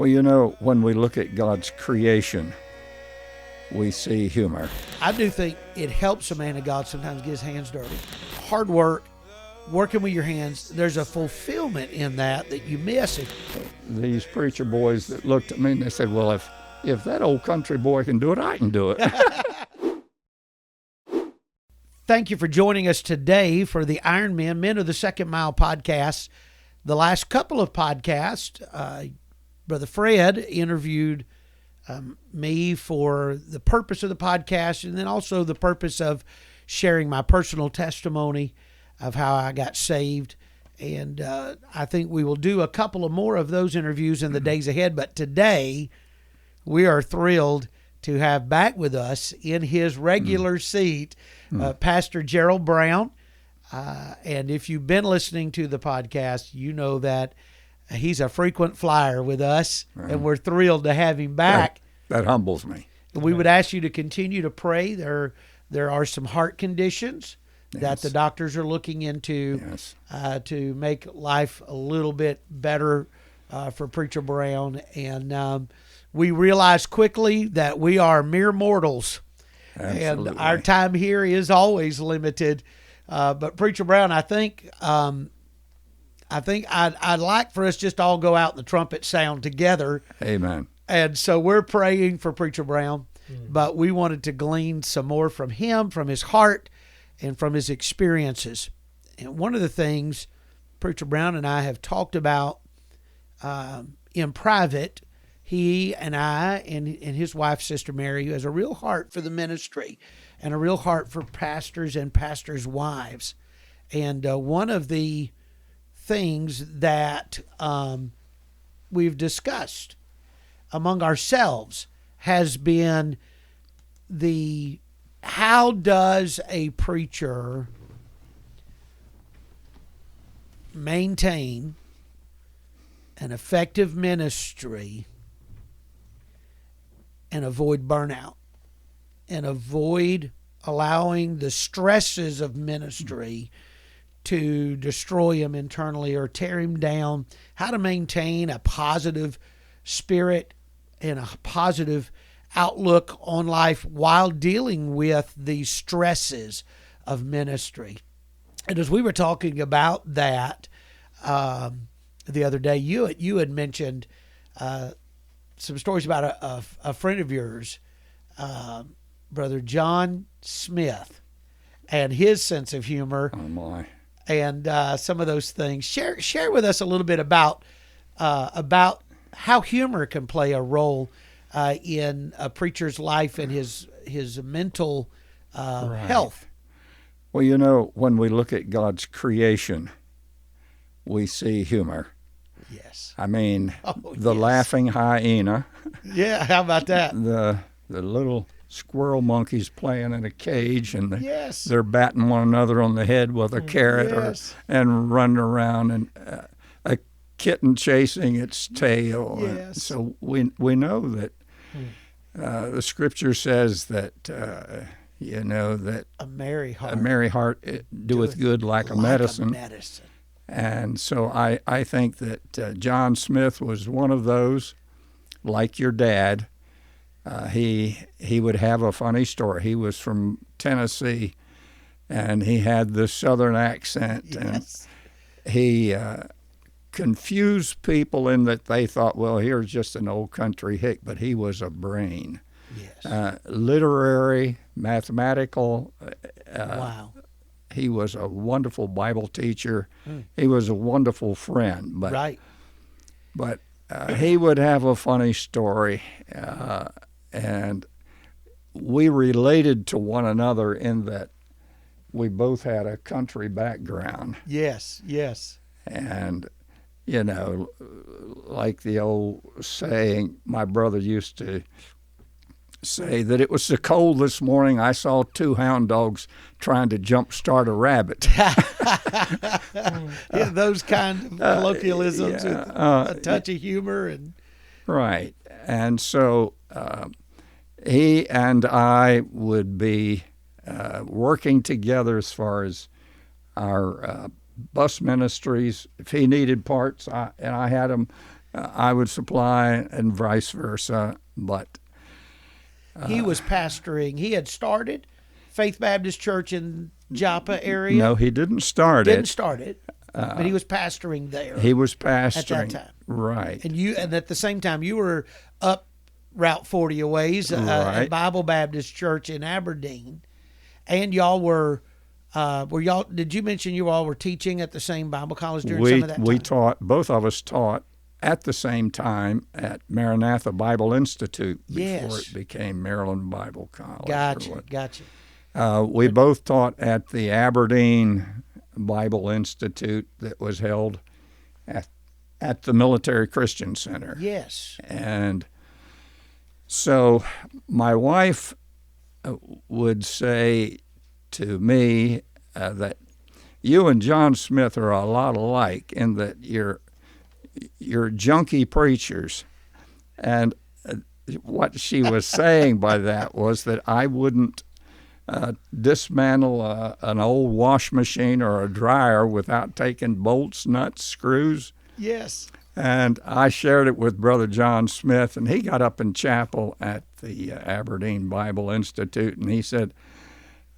Well, you know, when we look at God's creation, we see humor. I do think it helps a man of God sometimes get his hands dirty. Hard work, working with your hands, there's a fulfillment in that you miss. These preacher boys that looked at me and they said, well, if that old country boy can do it, I can do it. Thank you for joining us today for the Iron Men of the Second Mile podcast. The last couple of podcasts, Brother Fred interviewed me for the purpose of the podcast, and then also the purpose of sharing my personal testimony of how I got saved. And I think we will do a couple of more of those interviews in the days ahead. But today, we are thrilled to have back with us in his regular seat, Pastor Gerald Brown. And if you've been listening to the podcast, you know that he's a frequent flyer with us, and we're thrilled to have him back. That humbles me. We would ask you to continue to pray. There are some heart conditions that the doctors are looking into to make life a little bit better for Preacher Brown. And we realize quickly that we are mere mortals. Absolutely. And our time here is always limited. But Preacher Brown, I think I'd like for us just all go out in the trumpet sound together. Amen. And so we're praying for Preacher Brown, but we wanted to glean some more from him, from his heart, and from his experiences. And one of the things Preacher Brown and I have talked about in private, he and I and his wife, Sister Mary, who has a real heart for the ministry and a real heart for pastors and pastors' wives. And one of the things that we've discussed among ourselves has been how does a preacher maintain an effective ministry and avoid burnout and avoid allowing the stresses of ministry to destroy him internally or tear him down, how to maintain a positive spirit and a positive outlook on life while dealing with the stresses of ministry. And as we were talking about that the other day, you had mentioned some stories about a friend of yours, Brother John Smith, and his sense of humor. Oh, my. And some of those things. Share with us a little bit about how humor can play a role in a preacher's life and his mental health. Well, you know, when we look at God's creation, we see humor. Yes. I mean, laughing hyena. Yeah, how about that? The little squirrel monkeys playing in a cage, and Yes. they're batting one another on the head with a carrot, Yes. and running around, and a kitten chasing its tail. Yes. So we know that the Scripture says that that A merry heart. a merry heart doeth good like a medicine. And so I think that John Smith was one of those, like your dad. He would have a funny story. He was from Tennessee, and he had this Southern accent. Yes. And he confused people in that they thought, well, here's just an old country hick, but he was a brain. Yes. Literary, mathematical. Wow. He was a wonderful Bible teacher. He was a wonderful friend. But, Right. But he would have a funny story, and we related to one another in that we both had a country background. Yes. Yes. And, like the old saying, my brother used to say that it was so cold this morning I saw two hound dogs trying to jumpstart a rabbit. Yeah, those kind of colloquialisms with a touch of humor. And Right. And so he and I would be working together as far as our bus ministries. If he needed parts and I had them, I would supply, and vice versa. But he was pastoring. He had started Faith Baptist Church in Joppa area. no, he didn't start Didn't it. start it, but he was pastoring there. He was pastoring at that time, right? and at the same time, you were up Route 40 a ways Right. at Bible Baptist Church in Aberdeen, and y'all were y'all? Did you mention you all were teaching at the same Bible college during some of that time? We taught, both of us taught at the same time at Maranatha Bible Institute before Yes. it became Maryland Bible College. Gotcha. We both taught at the Aberdeen Bible Institute that was held at the Military Christian Center. Yes. And so my wife would say to me that you and John Smith are a lot alike in that you're junky preachers. And what she was saying by that was that I wouldn't dismantle an old wash machine or a dryer without taking bolts, nuts, screws. Yes. And I shared it with Brother John Smith, and he got up in chapel at the Aberdeen Bible Institute, and he said,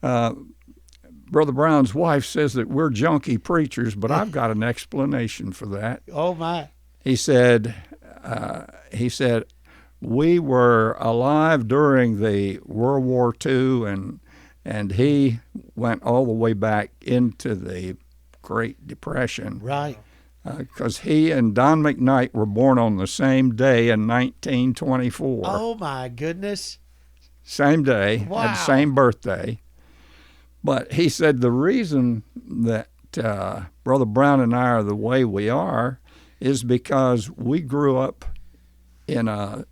Brother Brown's wife says that we're junky preachers, but I've got an explanation for that. Oh, my. He said, we were alive during the World War II, and he went all the way back into the Great Depression. Right. Because he and Don McKnight were born on the same day in 1924. Oh, my goodness. Same day, Wow. had the same birthday. But he said the reason that Brother Brown and I are the way we are is because we grew up in a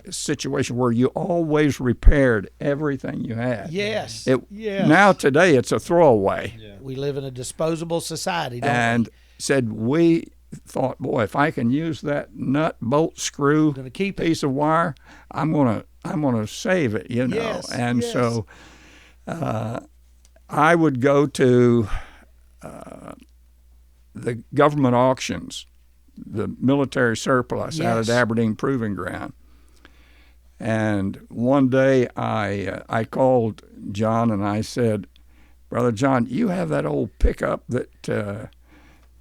situation where you always repaired everything you had. Yes. Yes. Now today it's a throwaway. Yeah. We live in a disposable society, don't and said we thought, boy, if I can use that nut, bolt, screw, gonna keep it. piece of wire, I'm gonna save it, you know. Yes, And yes. so I would go to the government auctions, the military surplus out Yes. at Aberdeen Proving Ground. And one day I called John and I said, Brother John, you have that old pickup that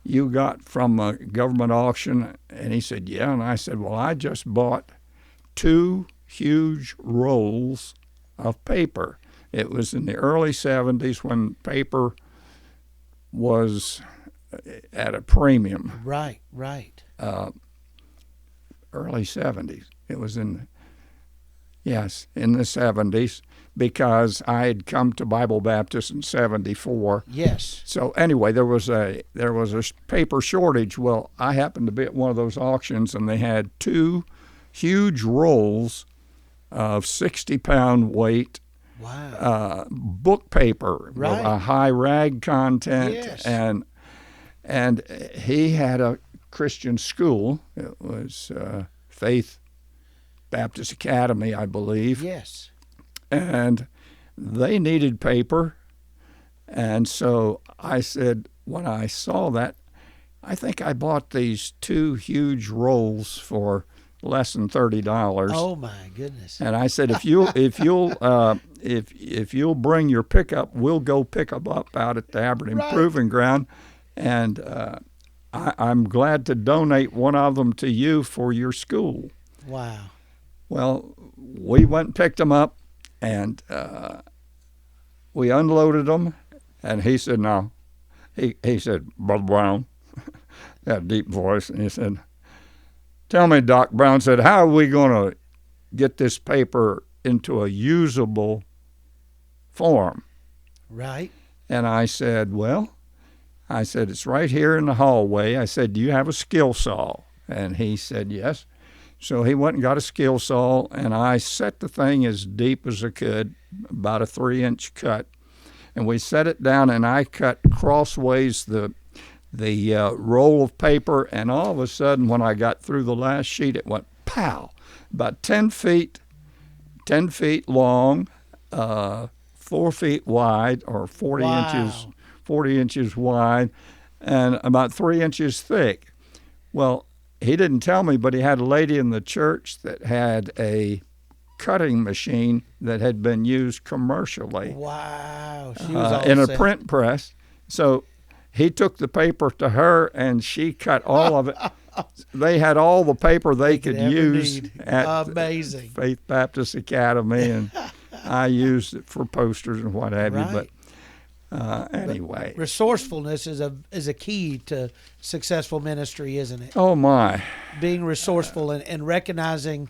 you got from a government auction? And he said, yeah. And I said, well, I just bought 2 huge rolls of paper. It was in the early 70s when paper was at a premium. Right. Early 70s. It was in the 70s, because I had come to Bible Baptist in 74. Yes. So anyway, there was a paper shortage. Well, I happened to be at one of those auctions, and they had 2 huge rolls of 60-pound weight Wow. book paper with Right. a high rag content. Yes. And he had a Christian school. It was Faith Baptist Academy, I believe. Yes. And they needed paper. And so I said, when I saw that, I think I bought these 2 huge rolls for less than $30. Oh my goodness. And I said, if you'll bring your pickup, we'll go pick them up out at the Aberdeen Right. Proving Ground, and I'm glad to donate one of them to you for your school. Wow. Well, we went and picked them up, and we unloaded them, and he said, no. He said, Brother Brown, had a deep voice, and he said, tell me, Doc Brown, said, how are we going to get this paper into a usable form? Right. And I said, it's right here in the hallway. I said, do you have a skill saw? And he said, yes. So he went and got a skill saw, and I set the thing as deep as I could, about a 3-inch cut. And we set it down, and I cut crossways the roll of paper, and all of a sudden, when I got through the last sheet, it went pow, about 10 feet long, 4 feet wide, or 40 inches wide, and about 3 inches thick. Well, he didn't tell me, but he had a lady in the church that had a cutting machine that had been used commercially. Wow. She was all in a set. print press. So he took the paper to her, and she cut all of it. They had all the paper they could ever use need. at Amazing. Faith Baptist Academy, and I used it for posters and what have you. Right. But anyway, Resourcefulness is a key to successful ministry, isn't it? oh my, Being resourceful and recognizing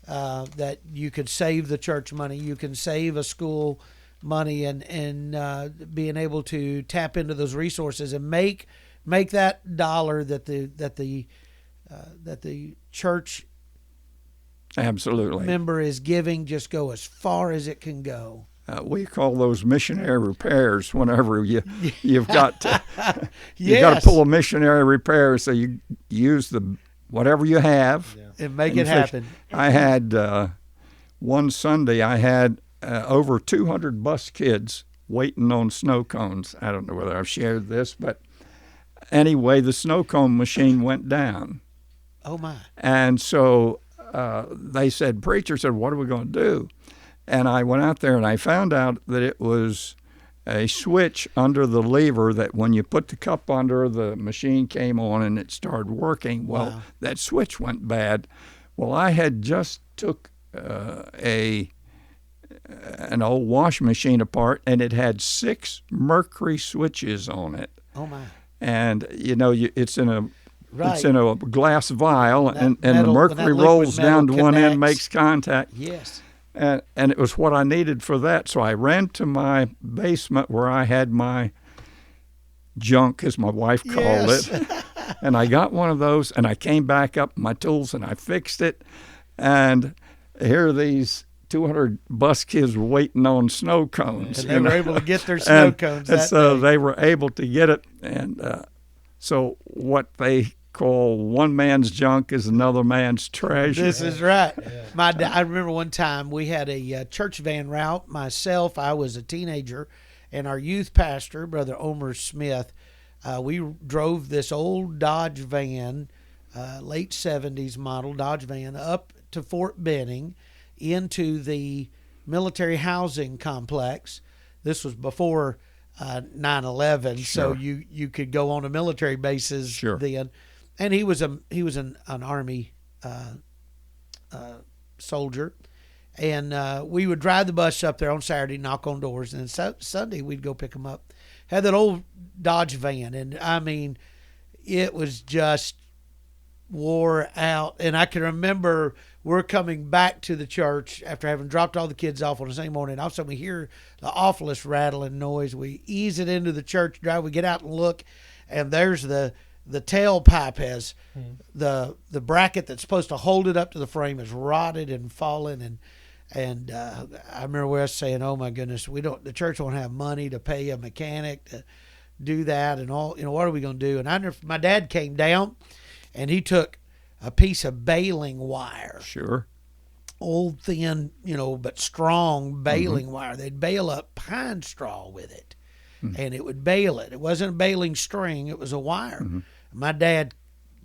that you could save the church money, you can save a school money, and being able to tap into those resources and make that dollar that the church absolutely member is giving just go as far as it can go. we call those missionary repairs. Whenever you've got to you Yes. got to pull a missionary repair, so you use the whatever you have And make and it fix- happen. I had one Sunday. I had over 200 bus kids waiting on snow cones. I don't know whether I've shared this, but anyway, the snow cone machine went down, Oh my. and so they said, preacher said, what are we going to do? And I went out there and I found out that it was a switch under the lever that when you put the cup under, the machine came on and it started working. Well, Wow. that switch went bad. Well, I had just took an old washing machine apart, and it had 6 mercury switches on it. Oh my. And it's in a Right. it's in a glass vial, That and the metal- mercury that liquid rolls down to metal one end, connects. makes contact. Yes. And it was what I needed for that. So I ran to my basement where I had my junk, as my wife called Yes. it. And I got one of those, and I came back up with my tools, and I fixed it. And here are these 200 bus kids waiting on snow cones. And they were able to get their snow cones And that so day. they were able to get it. And so what they call one man's junk is another man's treasure. This is right. I remember one time we had a church van route. Myself, I was a teenager, and our youth pastor, Brother Omer Smith, we drove this old Dodge van, late 70s model Dodge van, up to Fort Benning into the military housing complex. This was before 9/11, so Sure. you could go on to military bases Sure. then. And he was an Army soldier, and we would drive the bus up there on Saturday, knock on doors, and then Sunday we'd go pick them up. Had that old Dodge van, and I mean, it was just wore out. And I can remember we're coming back to the church after having dropped all the kids off on the same morning. All of a sudden we hear the awfulest rattling noise. We ease it into the church drive. We get out and look, and there's the tailpipe has the bracket that's supposed to hold it up to the frame is rotted and fallen, and I remember we were saying, oh my goodness, the church won't have money to pay a mechanic to do that, and all, what are we going to do? And I remember my dad came down and he took a piece of baling wire, Sure. old thin, but strong baling wire. They'd bale up pine straw with it, and it would bale it. It wasn't a baling string, it was a wire. My dad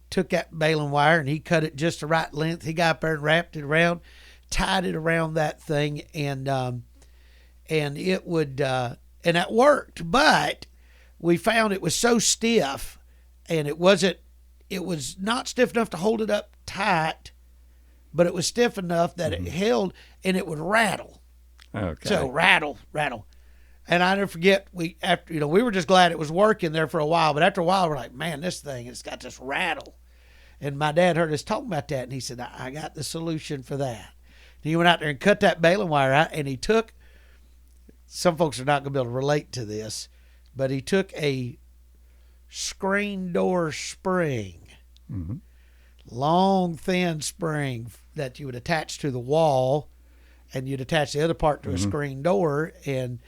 took that baling wire and he cut it just the right length. He got up there and wrapped it around, tied it around that thing, and it would and that worked. But we found it was so stiff, and it was not stiff enough to hold it up tight, but it was stiff enough that it held, and it would rattle. Okay. So rattle. And I never forget, we were just glad it was working there for a while, but after a while we're like, man, this thing, it's got this rattle. And my dad heard us talking about that, and he said, I got the solution for that. And he went out there and cut that baling wire out, and he took, some folks are not going to be able to relate to this, but he took a screen door spring, long, thin spring that you would attach to the wall, and you'd attach the other part to a screen door, and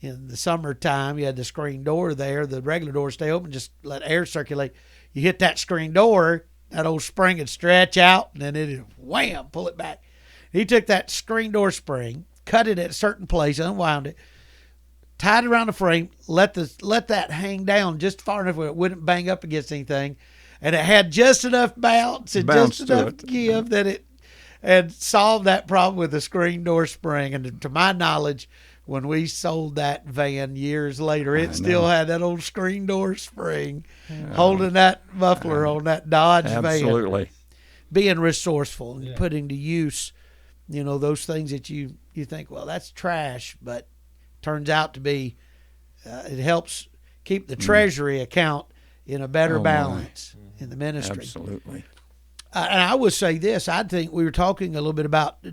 in the summertime, you had the screen door there. The regular doors stay open, just let air circulate. You hit that screen door, that old spring would stretch out, and then it'd wham, pull it back. He took that screen door spring, cut it at a certain place, unwound it, tied it around the frame, let that hang down just far enough where it wouldn't bang up against anything. and it had just enough bounce and Bounce just to enough it. give that it and solved that problem with the screen door spring. And to my knowledge, when we sold that van years later, it still had that old screen door spring holding that muffler on that Dodge van. Absolutely. Being resourceful and putting to use, those things that you think, well, that's trash, but turns out to be, it helps keep the treasury account in a better balance in the ministry. Absolutely. And I would say this, I think we were talking a little bit about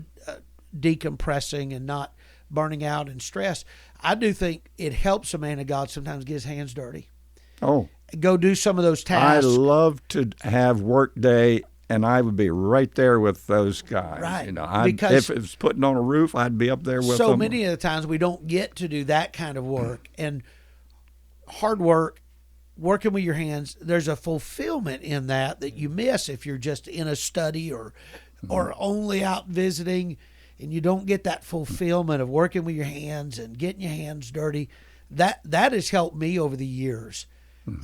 decompressing and not burning out and stress. I do think it helps a man of God sometimes get his hands dirty. Oh. Go do some of those I tasks. love to have work day, and I would be right there with those guys. Right. Because if it was putting on a roof, I'd be up there with them. So many of the times we don't get to do that kind of work. And hard work, working with your hands, there's a fulfillment in that you miss if you're just in a study or only out visiting, and you don't get that fulfillment of working with your hands and getting your hands dirty. That has helped me over the years.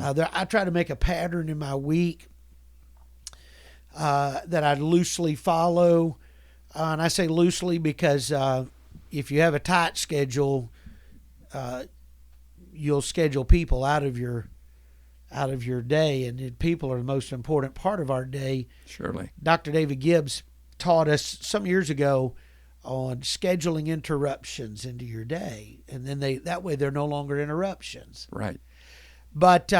I try to make a pattern in my week that I loosely follow. And I say loosely because if you have a tight schedule, you'll schedule people out of your day, and people are the most important part of our day. Surely. Dr. David Gibbs taught us some years ago on scheduling interruptions into your day, and then that way they're no longer interruptions. Right. But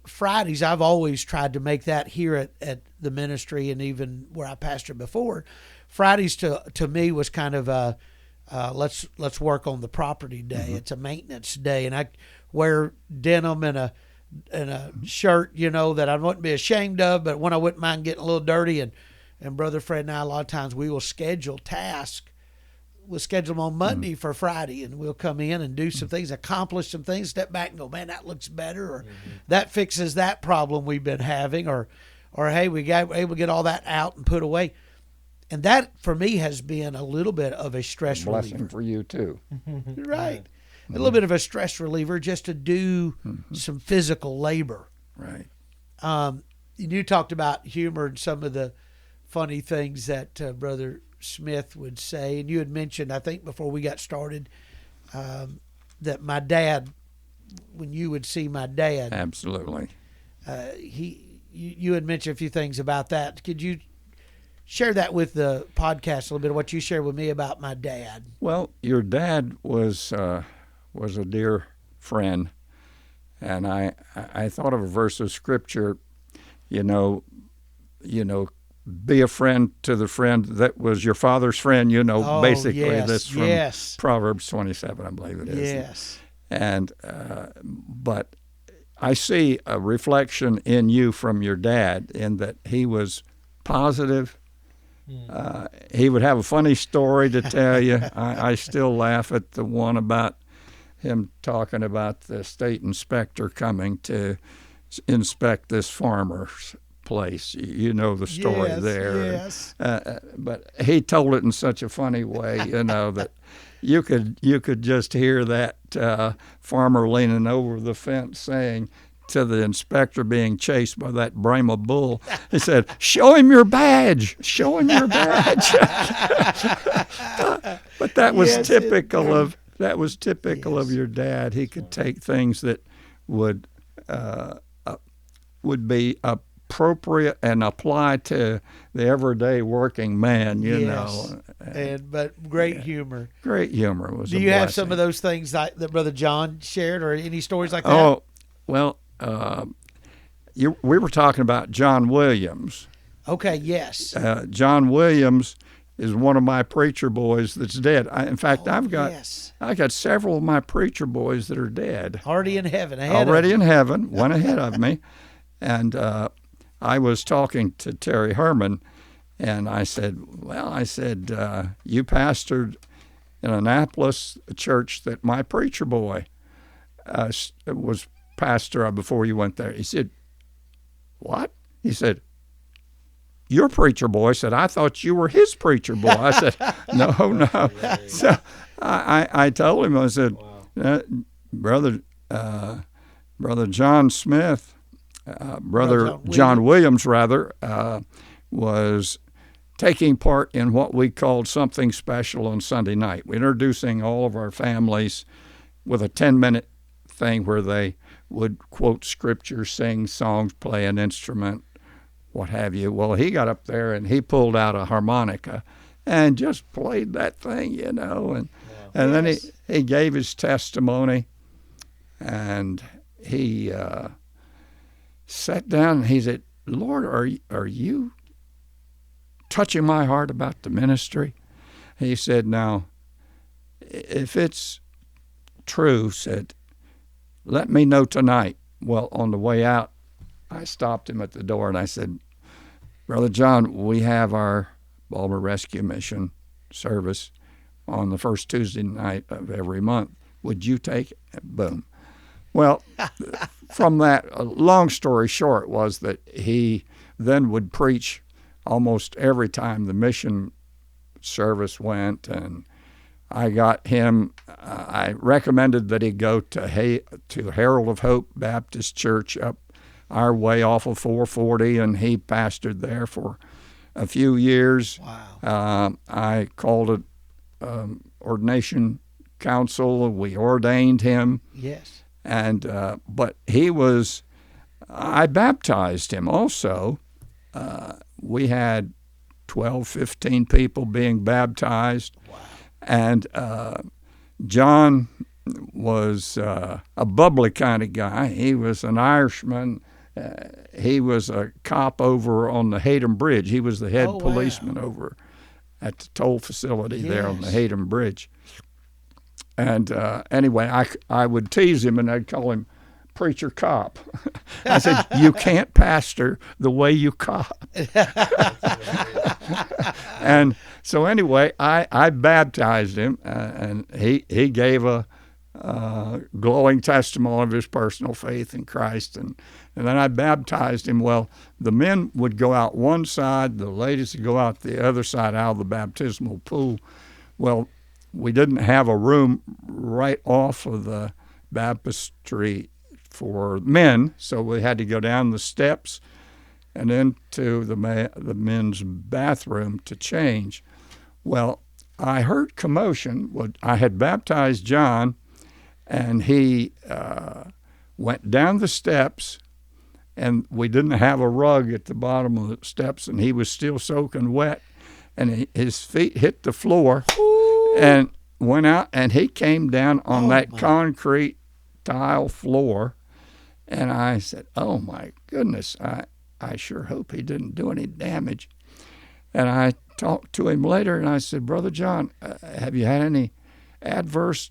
Fridays, I've always tried to make that here at the ministry, and even where I pastored before. Fridays to me was kind of a let's work on the property day. It's a maintenance day, and I wear denim and a shirt, that I wouldn't be ashamed of, but when I wouldn't mind getting a little dirty. And Brother Fred and I, a lot of times we will schedule tasks. We'll schedule them on Monday for Friday, and we'll come in and do some things, accomplish some things, step back and go, man, that looks better, or that fixes that problem we've been having, or hey, we got able to get all that out and put away. And that, for me, has been a little bit of a stress Blessing reliever. for you, too. Right. A little bit of a stress reliever just to do some physical labor. Right. You talked about humor and some of the funny things that Brother Smith would say. And you had mentioned, I think before we got started, that my dad, when you would see my dad. Absolutely. You had mentioned a few things about that. Could you share that with the podcast a little bit, of what you shared with me about my dad? Well, your dad was a dear friend, and I thought of a verse of scripture, be a friend to the friend that was your father's friend, basically. Yes, That's from Proverbs 27, I believe it is. Yes. And but I see a reflection in you from your dad in that he was positive. He would have a funny story to tell you. I still laugh at the one about him talking about the state inspector coming to inspect this farmer's place. You know the story there. Yes. But he told it in such a funny way, that you could just hear that farmer leaning over the fence saying to the inspector being chased by that Brahma bull, he said, "Show him your badge. Show him your badge." But that was typical of your dad. He could take things that would be appropriate and apply to the everyday working man, know. But great humor. Great humor was. Do you have some of those things that Brother John shared, or any stories like that? Oh, well, we were talking about John Williams. Okay. Yes. John Williams is one of my preacher boys that's dead. I've got several of my preacher boys that are dead. Already in heaven. One ahead of me. And I was talking to Terry Herman, and I said, you pastored in Annapolis, a church that my preacher boy was pastor of before you went there. He said, what? He said, your preacher boy. I said, I thought you were his preacher boy. I said, no. So I told him, I said, Brother John Smith Brother John Williams, was taking part in what we called something special on Sunday night. We're introducing all of our families with a 10-minute thing where they would quote scripture, sing songs, play an instrument, what have you. Well, he got up there and he pulled out a harmonica and just played that thing, and then he gave his testimony, and he sat down and he said, "Lord, are you touching my heart about the ministry?" He said, "Now, if it's true," said, "let me know tonight." Well, on the way out, I stopped him at the door and I said, "Brother John, we have our Baltimore Rescue Mission service on the first Tuesday night of every month. Would you take it?" Boom. Well, from that, long story short was that he then would preach almost every time the mission service went, and I got him, I recommended that he go to Herald of Hope Baptist Church up our way off of 440, and he pastored there for a few years. Wow. I called it ordination council. We ordained him. Yes. And but I baptized him also. We had 12, 15 people being baptized. Wow. And John was a bubbly kind of guy. He was an Irishman. He was a cop over on the Hayden Bridge. He was the head policeman over at the toll facility there on the Hayden Bridge. And anyway, I would tease him and I'd call him Preacher Cop. I said, "You can't pastor the way you cop." And so anyway, I baptized him, and he gave a glowing testimony of his personal faith in Christ. And then I baptized him. Well, the men would go out one side, the ladies would go out the other side out of the baptismal pool. Well, we didn't have a room right off of the baptistry for men, so we had to go down the steps and into the men's bathroom to change. Well, I heard commotion. Well, I had baptized John, and he went down the steps, and we didn't have a rug at the bottom of the steps, and he was still soaking wet, and his feet hit the floor. And went out, and he came down on that concrete tile floor, and I said, "Oh my goodness, I sure hope he didn't do any damage." And I talked to him later, and I said, "Brother John, have you had any adverse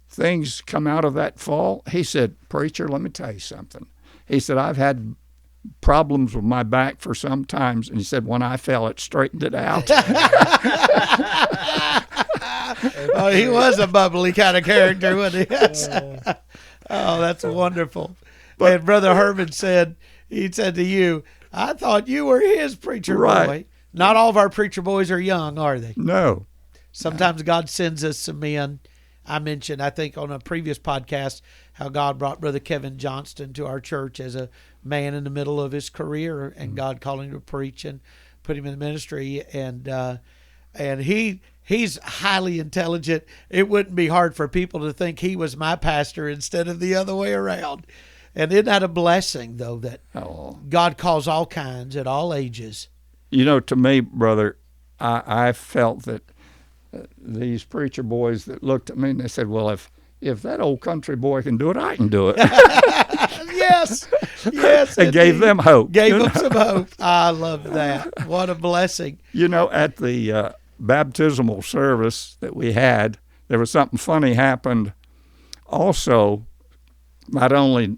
things come out of that fall?" He said, "Preacher, let me tell you something." He said, "I've had problems with my back for some times," and he said, "when I fell, it straightened it out." Oh, he was a bubbly kind of character, wasn't he? Oh, that's wonderful. And Brother Herman said to you, "I thought you were his preacher boy." Not all of our preacher boys are young, are they? No. Sometimes God sends us some men. I mentioned, I think, on a previous podcast, how God brought Brother Kevin Johnston to our church as a man in the middle of his career, and God called him to preach and put him in the ministry. And he's highly intelligent. It wouldn't be hard for people to think he was my pastor instead of the other way around. And isn't that a blessing, though, that God calls all kinds at all ages? To me, brother, I felt that these preacher boys that looked at me and they said, "Well, if that old country boy can do it, I can do it." Yes. It gave them hope. Gave them some hope. I love that. What a blessing. At the baptismal service that we had, there was something funny happened. Also, not only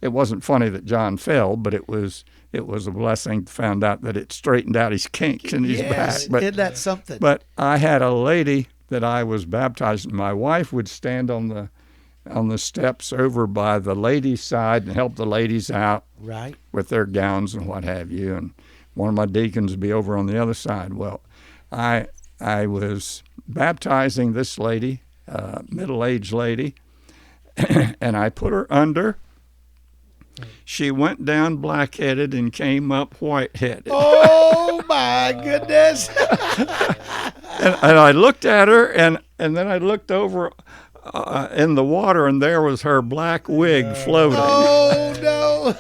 it wasn't funny that John fell, but it was a blessing to find out that it straightened out his kinks in his back. But, isn't that something? But I had a lady that I was baptizing. My wife would stand on the steps over by the ladies' side and help the ladies out with their gowns and what have you. And one of my deacons would be over on the other side. Well, I was baptizing this lady, middle-aged lady, and I put her under, She went down black-headed and came up white-headed. Oh, my goodness. And I looked at her, and then I looked over in the water, and there was her black wig floating. Oh, no.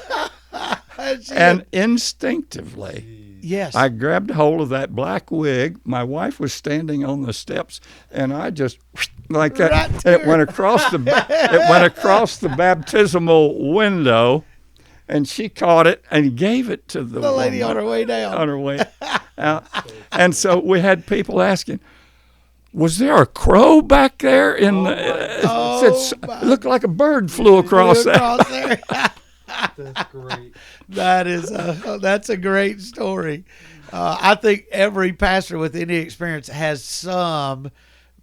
And instinctively, yes, I grabbed hold of that black wig. My wife was standing on the steps, and I just like that. Right And it went across the baptismal window, and she caught it and gave it to the lady woman on her way down. On her way out. And so we had people asking, "Was there a crow back there?" In it looked like a bird flew across there. That's great. That's a great story. I think every pastor with any experience has some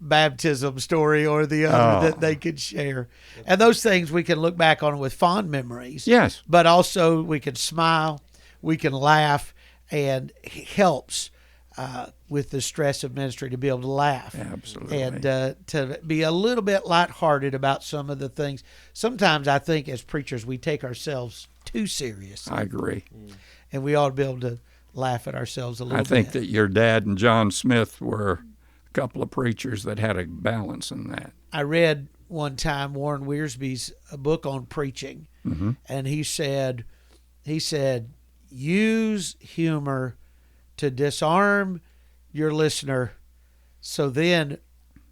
baptism story or the other that they could share. And those things we can look back on with fond memories. Yes. But also we can smile, we can laugh, and it helps with the stress of ministry to be able to laugh. Absolutely. And to be a little bit lighthearted about some of the things. Sometimes I think as preachers we take ourselves too serious. I agree. And we ought to be able to laugh at ourselves a little bit. I think that your dad and John Smith were a couple of preachers that had a balance in that. I read one time Warren Wiersbe's book on preaching, and he said, use humor to disarm your listener, so then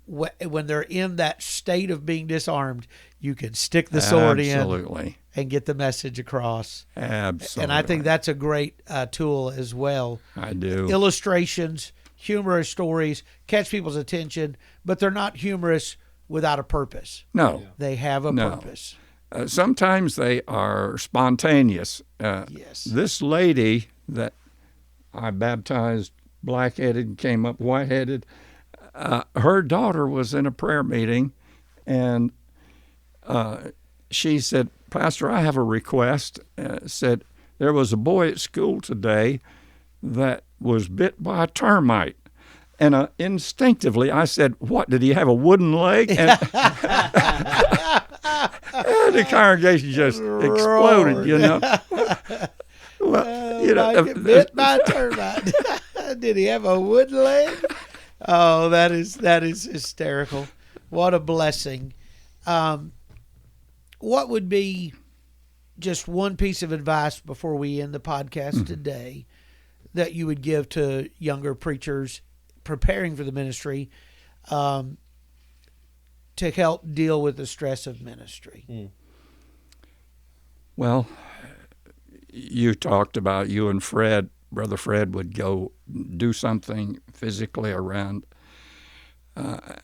when they're in that state of being disarmed, you can stick the sword in and get the message across. Absolutely. And I think that's a great tool as well. I do. Illustrations, humorous stories, catch people's attention, but they're not humorous without a purpose. No. They have a purpose. Sometimes they are spontaneous. Yes. This lady that I baptized black-headed and came up white-headed, her daughter was in a prayer meeting, and she said, "Pastor, I have a request." Said, "There was a boy at school today that was bit by a termite." And instinctively I said, "What, did he have a wooden leg?" And, and the congregation just exploded, you know. Well, bit by a termite. Did he have a wooden leg? Oh, that is hysterical. What a blessing. What would be just one piece of advice before we end the podcast today that you would give to younger preachers preparing for the ministry to help deal with the stress of ministry? Well, you talked about you and Fred. Brother Fred would go do something physically around. The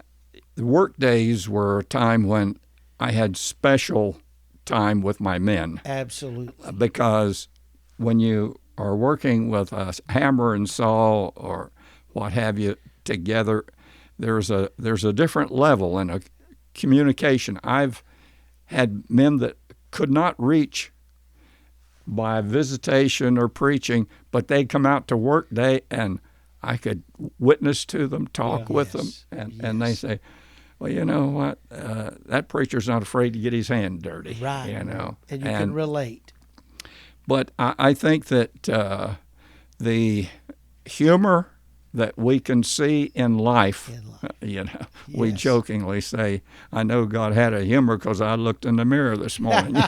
work days were a time when I had special time with my men. Absolutely. Because when you are working with a hammer and saw or what have you together, there's a different level and a communication. I've had men that could not reach by visitation or preaching, but they'd come out to work day and I could witness to them, talk with them, and they say, "Well, you know what? That preacher's not afraid to get his hand dirty." Right. You know, and you can relate. But I think that the humor that we can see in life, you know, we jokingly say, "I know God had a humor because I looked in the mirror this morning."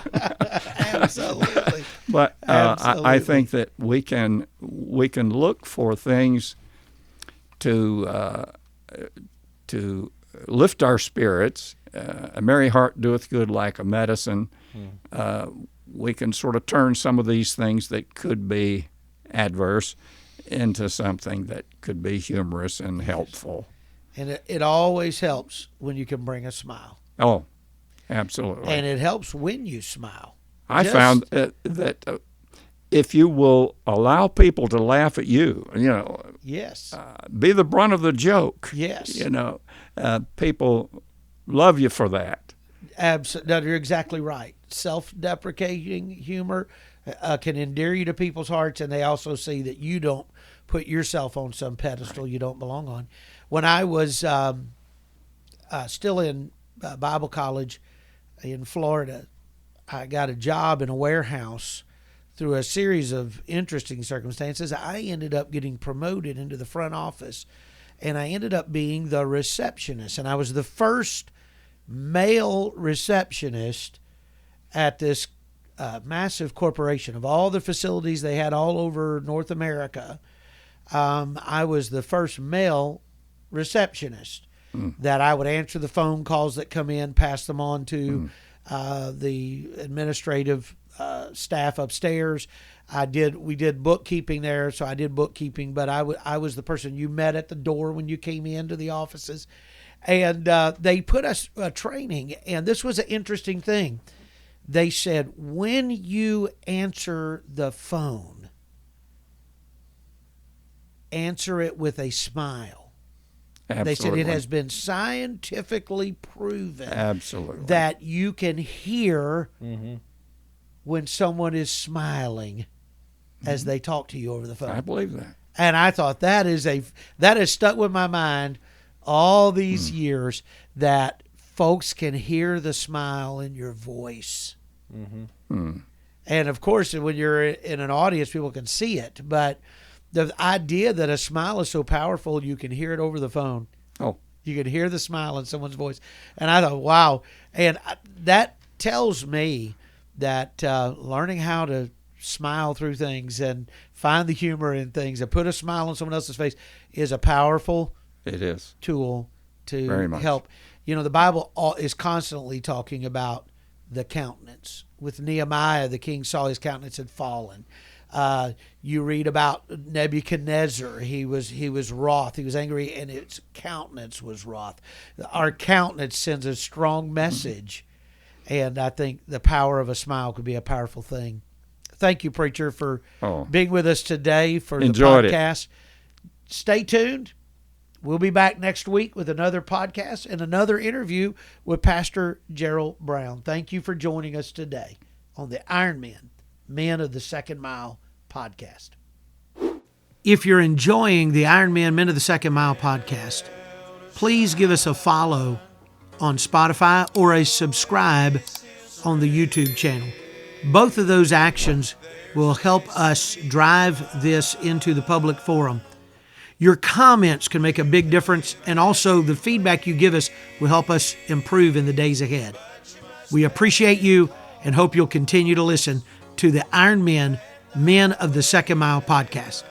Absolutely. But I think that we can look for things to lift our spirits. A merry heart doeth good like a medicine. We can sort of turn some of these things that could be adverse into something that could be humorous and helpful. And it always helps when you can bring a smile. Oh, absolutely. And it helps when you smile. I found that if you will allow people to laugh at you, you know, be the brunt of the joke. Yes. You know, people love you for that. Absolutely. No, you're exactly right. Self-deprecating humor can endear you to people's hearts, and they also see that you don't put yourself on some pedestal you don't belong on. When I was still in Bible college in Florida, I got a job in a warehouse through a series of interesting circumstances. I ended up getting promoted into the front office, and I ended up being the receptionist. And I was the first male receptionist at this massive corporation. Of all the facilities they had all over North America, I was the first male receptionist that I would answer the phone calls that come in, pass them on to the administrative staff upstairs. We did bookkeeping there, so I did bookkeeping, but I was the person you met at the door when you came into the offices. And they put us a training, and this was an interesting thing. They said, when you answer the phone, answer it with a smile. Absolutely. They said it has been scientifically proven Absolutely. that you can hear when someone is smiling as they talk to you over the phone. I believe that. And I thought that has stuck with my mind all these years, that folks can hear the smile in your voice. And of course, when you're in an audience, people can see it. But the idea that a smile is so powerful, you can hear it over the phone. Oh, You can hear the smile in someone's voice. And I thought, wow. And that tells me that learning how to smile through things and find the humor in things and put a smile on someone else's face is a powerful it is. tool to Very much. help. You know, the Bible is constantly talking about the countenance. With Nehemiah, the king saw his countenance had fallen. You read about Nebuchadnezzar. He was wroth. He was angry, and his countenance was wroth. Our countenance sends a strong message, and I think the power of a smile could be a powerful thing. Thank you, preacher, for being with us today for the Enjoyed podcast. Stay tuned. We'll be back next week with another podcast and another interview with Pastor Gerald Brown. Thank you for joining us today on the Iron Men, Men of the Second Mile podcast. If you're enjoying the Iron Men, Men of the Second Mile podcast, please give us a follow on Spotify or a subscribe on the YouTube channel. Both of those actions will help us drive this into the public forum. Your comments can make a big difference, and also the feedback you give us will help us improve in the days ahead. We appreciate you and hope you'll continue to listen to the Iron Men, Men of the Second Mile podcast.